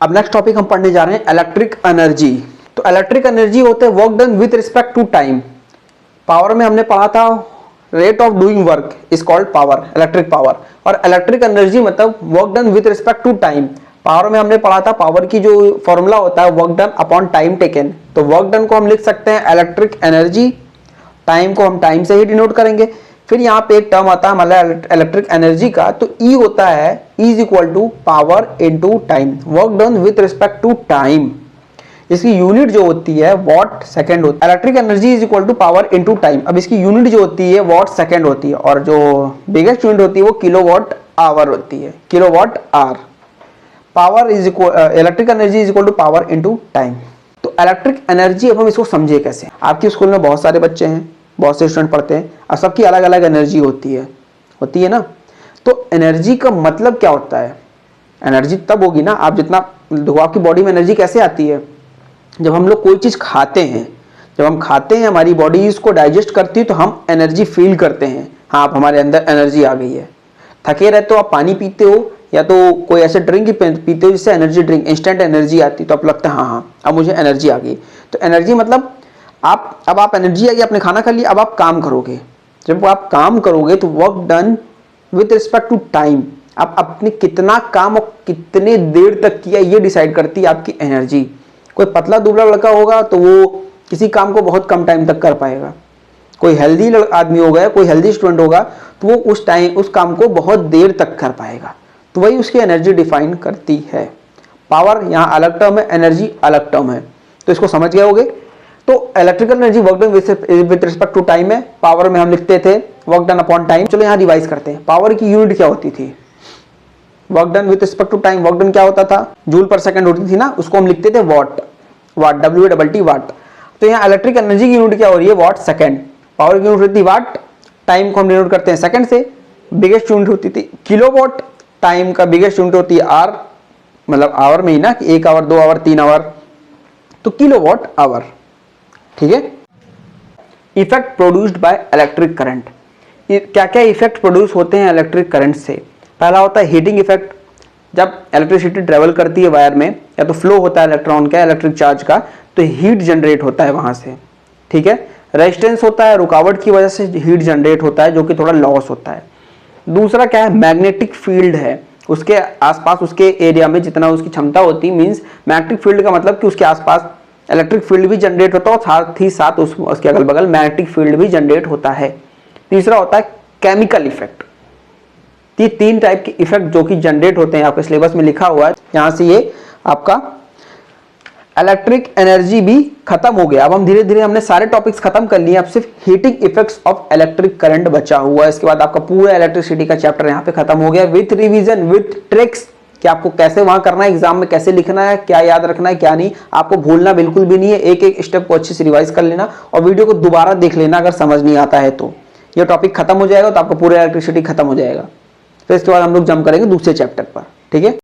अब next topic हम पढ़ने जा रहे हैं इलेक्ट्रिक एनर्जी। तो इलेक्ट्रिक एनर्जी होते हैं work done with respect to time. Power में हमने पढ़ा था rate of doing work is called power, electric power. और इलेक्ट्रिक एनर्जी मतलब work done with respect to time. Power में हमने पढ़ा था पावर की जो फॉर्मूला होता है work done upon time taken. तो वर्क डन को हम लिख सकते हैं इलेक्ट्रिक एनर्जी, टाइम को हम टाइम से ही डिनोट करेंगे। फिर यहाँ पे एक टर्म आता है हमारा इलेक्ट्रिक एनर्जी का, तो ई होता है E is equal to power into time, work done with respect to time. इसकी यूनिट जो होती है वॉट सेकंड होती है। Electric energy is equal to power into time. अब इसकी यूनिट जो होती है वॉट सेकंड होती है और जो बिगेस्ट यूनिट होती है वो किलोवाट आवर होती है, kilowatt hour. Power is equal, electric energy is equal to power into time. तो इलेक्ट्रिक एनर्जी अब हम इसको समझे कैसे। आपके स्कूल में बहुत सारे बच्चे हैं, बहुत से स्टूडेंट पढ़ते हैं और सबकी अलग अलग एनर्जी होती है ना। तो एनर्जी का मतलब क्या होता है? एनर्जी तब होगी ना आप जितना, देखो आपकी बॉडी में एनर्जी कैसे आती है, जब हम लोग कोई चीज़ खाते हैं। जब हम खाते हैं हमारी बॉडी इसको डाइजेस्ट करती है तो हम एनर्जी फील करते हैं, हाँ अब हमारे अंदर एनर्जी आ गई है। थके रहते हो आप पानी पीते हो या तो कोई ऐसे ड्रिंक ही पीते हो जिससे एनर्जी ड्रिंक, इंस्टेंट एनर्जी आती है, तो आप लगता है हाँ अब मुझे एनर्जी आ गई। तो एनर्जी मतलब आप एनर्जी आ गई, आपने खाना खा लिया, अब आप काम करोगे। जब आप काम करोगे तो work done with respect to time, आप अपने कितना काम और कितने देर तक किया ये डिसाइड करती है आपकी एनर्जी। कोई पतला दुबला लड़का होगा तो वो किसी काम को बहुत कम टाइम तक कर पाएगा। कोई हेल्दी आदमी होगा, कोई हेल्दी स्टूडेंट होगा तो वो उस काम को बहुत देर तक कर पाएगा। तो वही उसकी एनर्जी डिफाइन करती है। पावर यहाँ अलग टर्म है, एनर्जी अलग टर्म है, तो इसको समझ गए होगे। तो electrical energy work done with respect to time है। पावर में हम लिखते थे वर्क डन अपॉन टाइम। चलो यहाँ रिवाइज करते हैं। पावर की यूनिट क्या होती थी? Work done with respect to time, work done क्या होता था? जूल पर सेकंड होती थी ना, उसको हम लिखते थे वॉट, WT वाट। तो यहाँ इलेक्ट्रिक एनर्जी की यूनिट क्या हो रही है? Watt second. पावर की यूनिट होती है वाट, टाइम को हम डिनोट करते हैं सेकंड से। बिगेस्ट यूनिट होती थी किलोवाट, टाइम का बिगेस्ट यूनिट होती है आवर, मतलब आवर में ही ना कि 1 आवर 2 आवर 3 आवर, तो किलोवाट आवर। ठीक है। Effect produced by electric current. क्या क्या इफेक्ट प्रोड्यूस होते हैं इलेक्ट्रिक करंट से? पहला होता है हीटिंग इफेक्ट। जब इलेक्ट्रिसिटी ट्रेवल करती है वायर में या तो फ्लो होता है इलेक्ट्रॉन का, इलेक्ट्रिक चार्ज का, तो हीट जनरेट होता है वहां से। ठीक है। रेजिस्टेंस होता है, रुकावट की वजह से हीट जनरेट होता है जो कि थोड़ा लॉस होता है। दूसरा क्या है? मैग्नेटिक फील्ड है, उसके आसपास उसके एरिया में जितना उसकी क्षमता होती है, मीन्स मैग्नेटिक फील्ड का मतलब कि उसके आसपास इलेक्ट्रिक फील्ड भी जनरेट होता है और साथ ही साथ उसके अगल बगल मैग्नेटिक फील्ड भी जनरेट होता है। तीसरा होता है केमिकल इफेक्ट। ये 3 टाइप के इफेक्ट जो कि जनरेट होते हैं, आपके सिलेबस में लिखा हुआ है। यहां से ये आपका इलेक्ट्रिक एनर्जी भी खत्म हो गया। अब हम धीरे धीरे हमने सारे टॉपिक्स खत्म कर लिए, अब सिर्फ heating effects of electric current बचा हुआ है। इसके बाद आपका पूरा इलेक्ट्रिसिटी का चैप्टर यहाँ पे खत्म हो गया विथ रिवीजन विथ ट्रिक्स कि आपको कैसे वहां करना है, एग्जाम में कैसे लिखना है, क्या याद रखना है क्या नहीं। आपको भूलना बिल्कुल भी नहीं है, एक एक स्टेप को अच्छे से रिवाइज कर लेना और वीडियो को दोबारा देख लेना अगर समझ नहीं आता है तो। ये टॉपिक खत्म हो जाएगा तो आपका पूरा इलेक्ट्रिसिटी खत्म हो जाएगा। फिर इसके बाद हम लोग जंप करेंगे दूसरे चैप्टर पर। ठीक है।